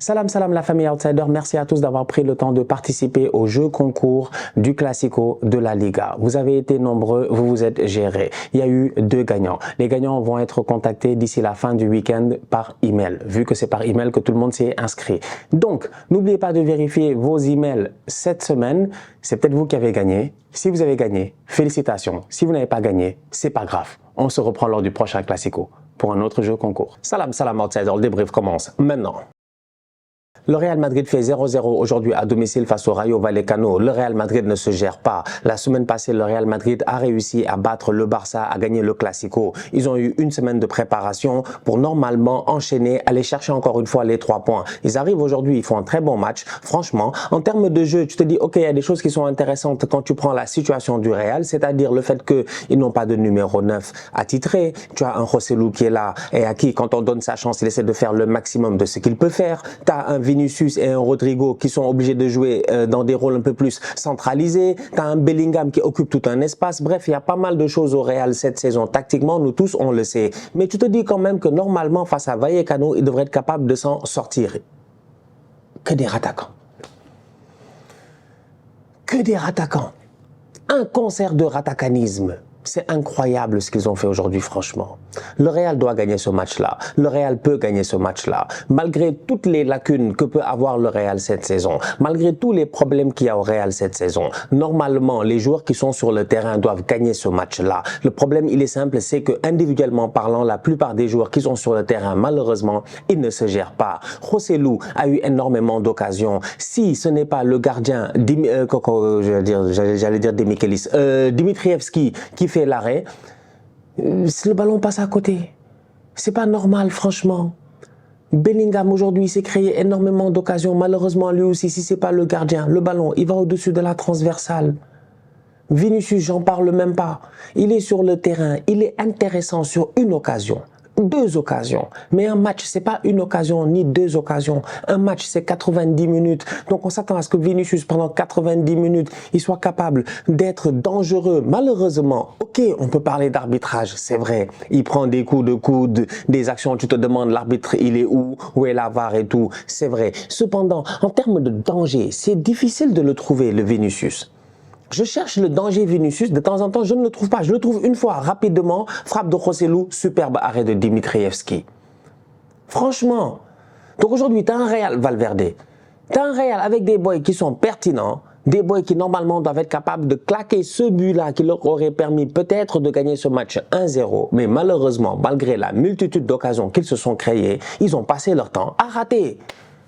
Salam salam la famille Outsider, merci à tous d'avoir pris le temps de participer au jeu concours du Classico de la Liga. Vous avez été nombreux, vous vous êtes gérés. Il y a eu 2 gagnants. Les gagnants vont être contactés d'ici la fin du week-end par email, vu que c'est par email que tout le monde s'est inscrit. Donc, n'oubliez pas de vérifier vos emails cette semaine. C'est peut-être vous qui avez gagné. Si vous avez gagné, félicitations. Si vous n'avez pas gagné, c'est pas grave. On se reprend lors du prochain Classico pour un autre jeu concours. Salam salam Outsider, le débrief commence maintenant. Le Real Madrid fait 0-0 aujourd'hui à domicile face au Rayo Vallecano. Le Real Madrid ne se gère pas. La semaine passée, le Real Madrid a réussi à battre le Barça, à gagner le Classico. Ils ont eu une semaine de préparation pour normalement enchaîner, aller chercher encore une fois les 3 points. Ils arrivent aujourd'hui, ils font un très bon match. Franchement, en termes de jeu, tu te dis, ok, il y a des choses qui sont intéressantes quand tu prends la situation du Real, c'est-à-dire le fait qu'ils n'ont pas de numéro 9 attitré. Tu as un Joselu qui est là et à qui, quand on donne sa chance, il essaie de faire le maximum de ce qu'il peut faire. Tu as un Vinicius et un Rodrigo qui sont obligés de jouer dans des rôles un peu plus centralisés. Tu as un Bellingham qui occupe tout un espace. Bref, il y a pas mal de choses au Real cette saison. Tactiquement, nous tous, on le sait. Mais tu te dis quand même que normalement, face à Vallecano, il devrait être capable de s'en sortir. Que des rattaquants. Que des rattaquants. Un concert de rattacanisme. C'est incroyable ce qu'ils ont fait aujourd'hui, franchement. Le Real doit gagner ce match-là. Le Real peut gagner ce match-là. Malgré toutes les lacunes que peut avoir le Real cette saison, malgré tous les problèmes qu'il y a au Real cette saison, normalement, les joueurs qui sont sur le terrain doivent gagner ce match-là. Le problème, il est simple, c'est que individuellement parlant, la plupart des joueurs qui sont sur le terrain, malheureusement, ils ne se gèrent pas. Joselu a eu énormément d'occasions. Si ce n'est pas le gardien, j'allais dire Demichelis, Dimitrievski, qui fait l'arrêt, le ballon passe à côté. C'est pas normal, franchement. Bellingham aujourd'hui s'est créé énormément d'occasions. Malheureusement, lui aussi, si c'est pas le gardien, le ballon, il va au-dessus de la transversale. Vinicius, j'en parle même pas. Il est sur le terrain, il est intéressant sur une occasion. 2 occasions. Mais un match, c'est pas une occasion ni 2 occasions. Un match, c'est 90 minutes. Donc, on s'attend à ce que Vinicius, pendant 90 minutes, il soit capable d'être dangereux. Malheureusement, ok, on peut parler d'arbitrage, c'est vrai. Il prend des coups de coude, des actions, tu te demandes l'arbitre, il est où est la VAR et tout. C'est vrai. Cependant, en termes de danger, c'est difficile de le trouver, le Vinicius. Je cherche le danger Vinicius, de temps en temps, je ne le trouve pas. Je le trouve une fois, rapidement, frappe de Joselu, superbe arrêt de Dimitrievski. Franchement. Donc aujourd'hui, tu as un Real Valverde. Tu as un Real avec des boys qui sont pertinents, des boys qui normalement doivent être capables de claquer ce but-là qui leur aurait permis peut-être de gagner ce match 1-0. Mais malheureusement, malgré la multitude d'occasions qu'ils se sont créées, ils ont passé leur temps à rater.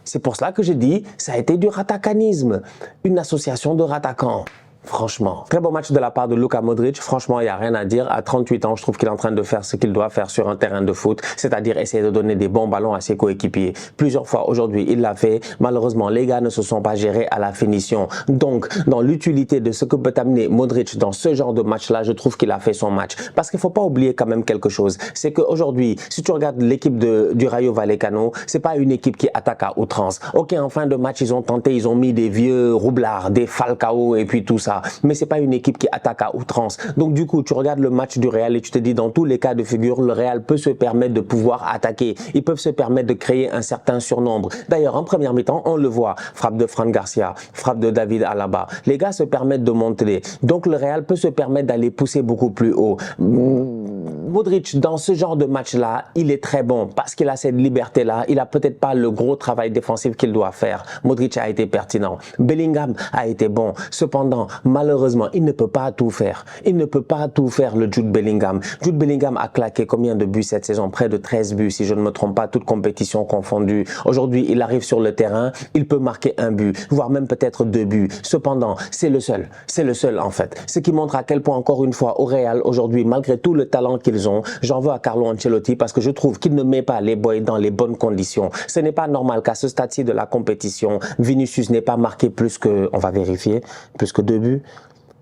C'est pour cela que j'ai dit, ça a été du rattacanisme, une association de rattaquants. Franchement, très bon match de la part de Luka Modric. Franchement, il n'y a rien à dire. À 38 ans, je trouve qu'il est en train de faire ce qu'il doit faire sur un terrain de foot, c'est-à-dire essayer de donner des bons ballons à ses coéquipiers. Plusieurs fois aujourd'hui, il l'a fait. Malheureusement, les gars ne se sont pas gérés à la finition. Donc, dans l'utilité de ce que peut amener Modric dans ce genre de match-là, je trouve qu'il a fait son match. Parce qu'il ne faut pas oublier quand même quelque chose. C'est qu'aujourd'hui, si tu regardes l'équipe du Rayo Vallecano, c'est pas une équipe qui attaque à outrance. Ok, en fin de match, ils ont tenté, ils ont mis des vieux roublards, des Falcao et puis tout ça. Mais c'est pas une équipe qui attaque à outrance. Donc du coup, tu regardes le match du Real et tu te dis, dans tous les cas de figure, le Real peut se permettre de pouvoir attaquer. Ils peuvent se permettre de créer un certain surnombre. D'ailleurs, en première mi-temps, on le voit. Frappe de Fran Garcia, frappe de David Alaba. Les gars se permettent de monter. Donc le Real peut se permettre d'aller pousser beaucoup plus haut. Modric, dans ce genre de match-là, il est très bon parce qu'il a cette liberté-là. Il a peut-être pas le gros travail défensif qu'il doit faire. Modric a été pertinent. Bellingham a été bon. Cependant, malheureusement, il ne peut pas tout faire. Il ne peut pas tout faire, le Jude Bellingham. Jude Bellingham a claqué combien de buts cette saison? Près de 13 buts, si je ne me trompe pas, toutes compétitions confondues. Aujourd'hui, il arrive sur le terrain, il peut marquer un but, voire même peut-être 2 buts. Cependant, c'est le seul. C'est le seul, en fait. Ce qui montre à quel point, encore une fois, au Real, aujourd'hui, malgré tout le talent qu'ils ont, j'en veux à Carlo Ancelotti parce que je trouve qu'il ne met pas les boys dans les bonnes conditions. Ce n'est pas normal qu'à ce stade-ci de la compétition, Vinicius n'ait pas marqué plus que, on va vérifier, plus que 2 buts.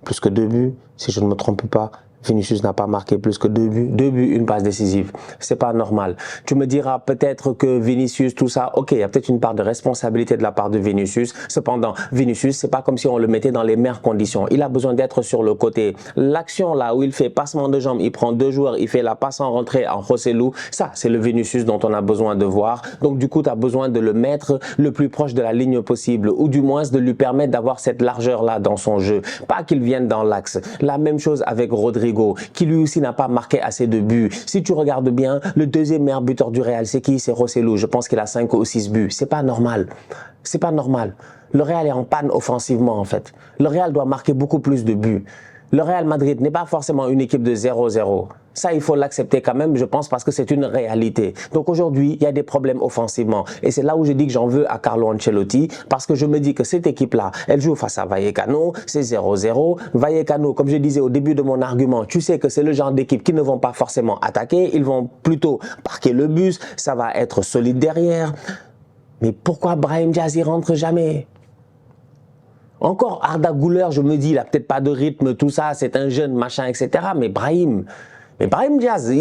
Plus que 2 buts, si je ne me trompe pas. Vinicius n'a pas marqué plus que 2 buts, une passe décisive. C'est pas normal. Tu me diras peut-être que Vinicius, tout ça, ok, il y a peut-être une part de responsabilité de la part de Vinicius. Cependant, Vinicius, c'est pas comme si on le mettait dans les meilleures conditions. Il a besoin d'être sur le côté. L'action là où il fait passement de jambes, il prend 2 joueurs, il fait la passe en rentrée en Joselu. Ça, c'est le Vinicius dont on a besoin de voir. Donc du coup, tu as besoin de le mettre le plus proche de la ligne possible, ou du moins de lui permettre d'avoir cette largeur là dans son jeu. Pas qu'il vienne dans l'axe. La même chose avec Rodrigo, qui lui aussi n'a pas marqué assez de buts. Si tu regardes bien, le deuxième meilleur buteur du Real, c'est qui? C'est Joselu. Je pense qu'il a 5 ou 6 buts. C'est pas normal. C'est pas normal. Le Real est en panne offensivement, en fait. Le Real doit marquer beaucoup plus de buts. Le Real Madrid n'est pas forcément une équipe de 0-0. Ça, il faut l'accepter quand même, je pense, parce que c'est une réalité. Donc aujourd'hui, il y a des problèmes offensivement. Et c'est là où je dis que j'en veux à Carlo Ancelotti, parce que je me dis que cette équipe-là, elle joue face à Vallecano, c'est 0-0. Vallecano, comme je disais au début de mon argument, tu sais que c'est le genre d'équipe qui ne vont pas forcément attaquer, ils vont plutôt parquer le bus, ça va être solide derrière. Mais pourquoi Brahim Diaz y rentre jamais? Encore Arda Güler, je me dis, il n'a peut-être pas de rythme, tout ça, c'est un jeune, machin, etc. Mais Brahim Diaz,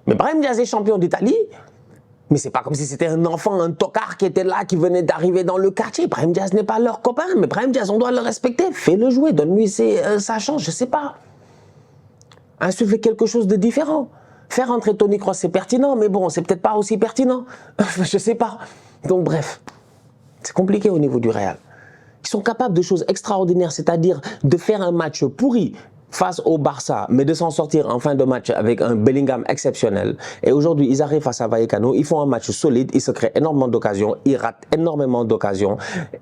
Brahim Diaz est champion d'Italie, mais c'est pas comme si c'était un enfant, un tocard qui était là, qui venait d'arriver dans le quartier. Brahim Diaz n'est pas leur copain, mais Brahim Diaz, on doit le respecter. Fais-le jouer, donne-lui sa chance, je sais pas. Insuffler quelque chose de différent. Faire entrer Toni Kroos, c'est pertinent, mais bon, c'est peut-être pas aussi pertinent. Je sais pas. Donc bref, c'est compliqué au niveau du Real. Ils sont capables de choses extraordinaires, c'est-à-dire de faire un match pourri face au Barça, mais de s'en sortir en fin de match avec un Bellingham exceptionnel. Et aujourd'hui, ils arrivent face à Vallecano, ils font un match solide, ils se créent énormément d'occasions, ils ratent énormément d'occasions,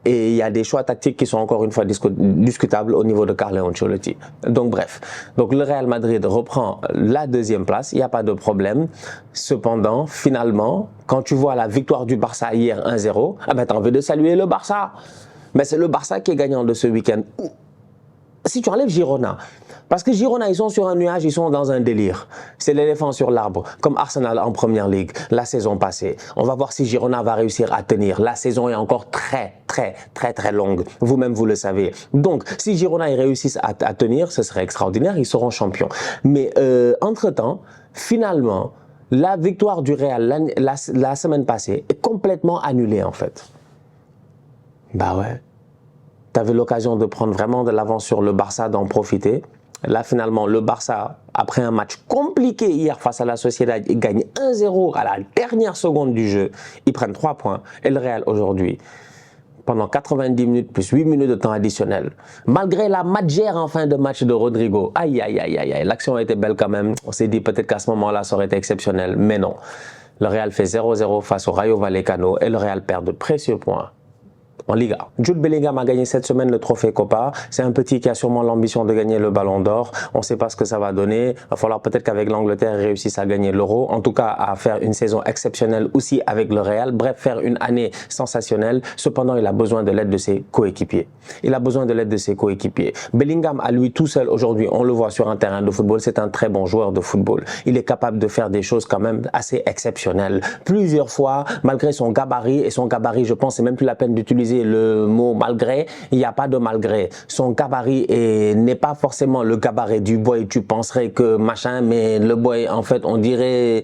et il y a des choix tactiques qui sont encore une fois discutables au niveau de Carlo Ancelotti. Donc bref, donc le Real Madrid reprend la deuxième place, il n'y a pas de problème. Cependant, finalement, quand tu vois la victoire du Barça hier 1-0, ah ben t'as envie de saluer le Barça. Mais c'est le Barça qui est gagnant de ce week-end. Si tu enlèves Girona, parce que Girona, ils sont sur un nuage, ils sont dans un délire. C'est l'éléphant sur l'arbre, comme Arsenal en Première Ligue la saison passée. On va voir si Girona va réussir à tenir. La saison est encore très longue. Vous-même, vous le savez. Donc, si Girona ils réussissent à tenir, ce serait extraordinaire, ils seront champions. Mais entre-temps, finalement, la victoire du Real la semaine passée est complètement annulée en fait. Bah ouais. Tu avais l'occasion de prendre vraiment de l'avance sur le Barça, d'en profiter. Là, finalement, le Barça, après un match compliqué hier face à la Sociedad, il gagne 1-0 à la dernière seconde du jeu. Ils prennent 3 points. Et le Real, aujourd'hui, pendant 90 minutes plus 8 minutes de temps additionnel, malgré la matchère en fin de match de Rodrigo, aïe, l'action a été belle quand même. On s'est dit peut-être qu'à ce moment-là, ça aurait été exceptionnel. Mais non. Le Real fait 0-0 face au Rayo Vallecano et le Real perd de précieux points en Liga. Jude Bellingham a gagné cette semaine le trophée Copa. C'est un petit qui a sûrement l'ambition de gagner le Ballon d'Or. On ne sait pas ce que ça va donner. Il va falloir peut-être qu'avec l'Angleterre, il réussisse à gagner l'Euro. En tout cas, à faire une saison exceptionnelle aussi avec le Real. Bref, faire une année sensationnelle. Cependant, il a besoin de l'aide de ses coéquipiers. Il a besoin de l'aide de ses coéquipiers. Bellingham, à lui tout seul, aujourd'hui, on le voit sur un terrain de football. C'est un très bon joueur de football. Il est capable de faire des choses quand même assez exceptionnelles. Plusieurs fois, malgré son gabarit, et son gabarit, je pense, c'est même plus la peine d'utiliser le mot malgré, il n'y a pas de malgré. Son gabarit n'est pas forcément le gabarit du boy, tu penserais que machin, mais le boy, en fait, on dirait...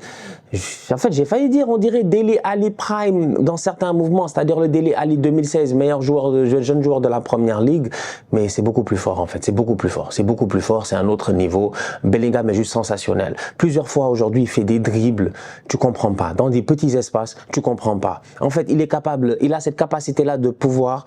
En fait, j'ai failli dire, on dirait Dele Alli Prime dans certains mouvements, c'est-à-dire le Dele Alli 2016, meilleur joueur, jeune joueur de la Première Ligue, mais c'est beaucoup plus fort en fait, c'est beaucoup plus fort, c'est un autre niveau. Bellingham est juste sensationnel. Plusieurs fois aujourd'hui, il fait des dribbles, tu comprends pas, dans des petits espaces, tu comprends pas. En fait, il est capable, il a cette capacité-là de pouvoir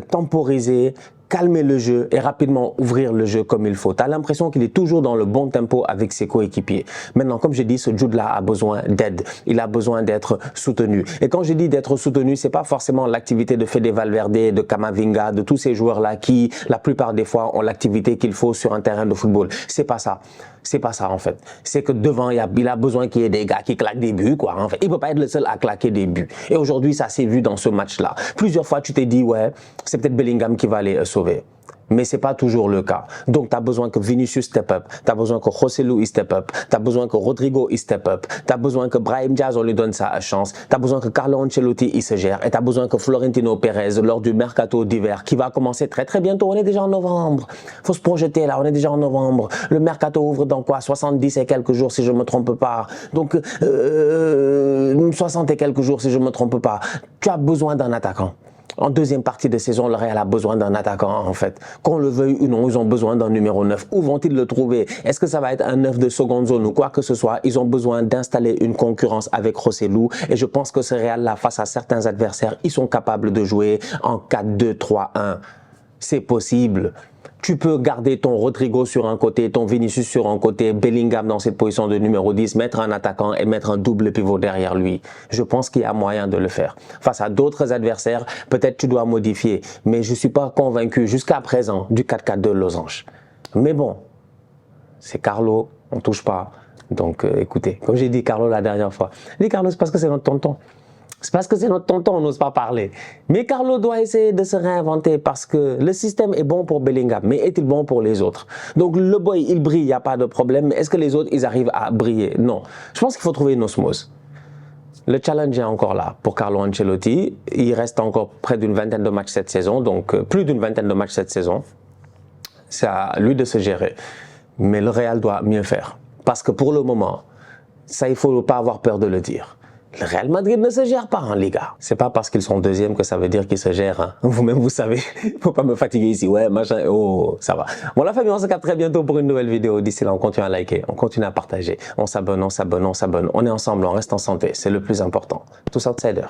temporiser, calmer le jeu et rapidement ouvrir le jeu comme il faut. Tu as l'impression qu'il est toujours dans le bon tempo avec ses coéquipiers. Maintenant, comme je dis, ce Jude-là a besoin d'aide. Il a besoin d'être soutenu. Et quand je dis d'être soutenu, c'est pas forcément l'activité de Fede Valverde, de Camavinga, de tous ces joueurs-là qui, la plupart des fois, ont l'activité qu'il faut sur un terrain de football. C'est pas ça. C'est pas ça en fait. C'est que devant, il a besoin qu'il y ait des gars qui claquent des buts, quoi. En fait, il peut pas être le seul à claquer des buts. Et aujourd'hui, ça s'est vu dans ce match-là. Plusieurs fois, tu t'es dit, ouais, c'est peut-être Bellingham qui va aller sauver. Mais ce n'est pas toujours le cas. Donc, tu as besoin que Vinicius step up, tu as besoin que Joselu il step up, tu as besoin que Rodrigo il step up, tu as besoin que Brahim Diaz on lui donne sa chance, tu as besoin que Carlo Ancelotti il se gère et tu as besoin que Florentino Pérez lors du mercato d'hiver qui va commencer très très bientôt, on est déjà en novembre. Faut se projeter là, on est déjà en novembre. Le mercato ouvre dans quoi 70 et quelques jours si je ne me trompe pas. Donc, 60 et quelques jours si je ne me trompe pas. Tu as besoin d'un attaquant. En deuxième partie de saison, le Real a besoin d'un attaquant en fait. Qu'on le veuille ou non, ils ont besoin d'un numéro 9. Où vont-ils le trouver? Est-ce que ça va être un 9 de seconde zone ou quoi que ce soit? Ils ont besoin d'installer une concurrence avec Joselu. Et je pense que ce Real-là, face à certains adversaires, ils sont capables de jouer en 4-2-3-1. C'est possible. Tu peux garder ton Rodrigo sur un côté, ton Vinicius sur un côté, Bellingham dans cette position de numéro 10, mettre un attaquant et mettre un double pivot derrière lui. Je pense qu'il y a moyen de le faire. Face à d'autres adversaires, peut-être tu dois modifier, mais je ne suis pas convaincu jusqu'à présent du 4-4 de Losange. Mais bon, c'est Carlo, on ne touche pas. Donc écoutez, comme j'ai dit Carlo la dernière fois, dis Carlo, c'est parce que c'est notre tonton. C'est parce que c'est notre tonton, on n'ose pas parler. Mais Carlo doit essayer de se réinventer parce que le système est bon pour Bellingham, mais est-il bon pour les autres? Donc le boy, il brille, il n'y a pas de problème. Mais est-ce que les autres, ils arrivent à briller? Non. Je pense qu'il faut trouver une osmose. Le challenge est encore là pour Carlo Ancelotti. Il reste encore près d'une vingtaine de matchs cette saison, donc plus d'une vingtaine de matchs cette saison. C'est à lui de se gérer. Mais le Real doit mieux faire. Parce que pour le moment, ça, il ne faut pas avoir peur de le dire. Le Real Madrid ne se gère pas en Liga. C'est pas parce qu'ils sont deuxième que ça veut dire qu'ils se gèrent. Hein. Vous-même, vous savez. Faut pas me fatiguer ici. Ouais, machin. Oh, ça va. Bon, la famille, on se capte très bientôt pour une nouvelle vidéo. D'ici là, on continue à liker, on continue à partager. On s'abonne, on s'abonne, on s'abonne. On est ensemble, on reste en santé. C'est le plus important. Tous outsiders.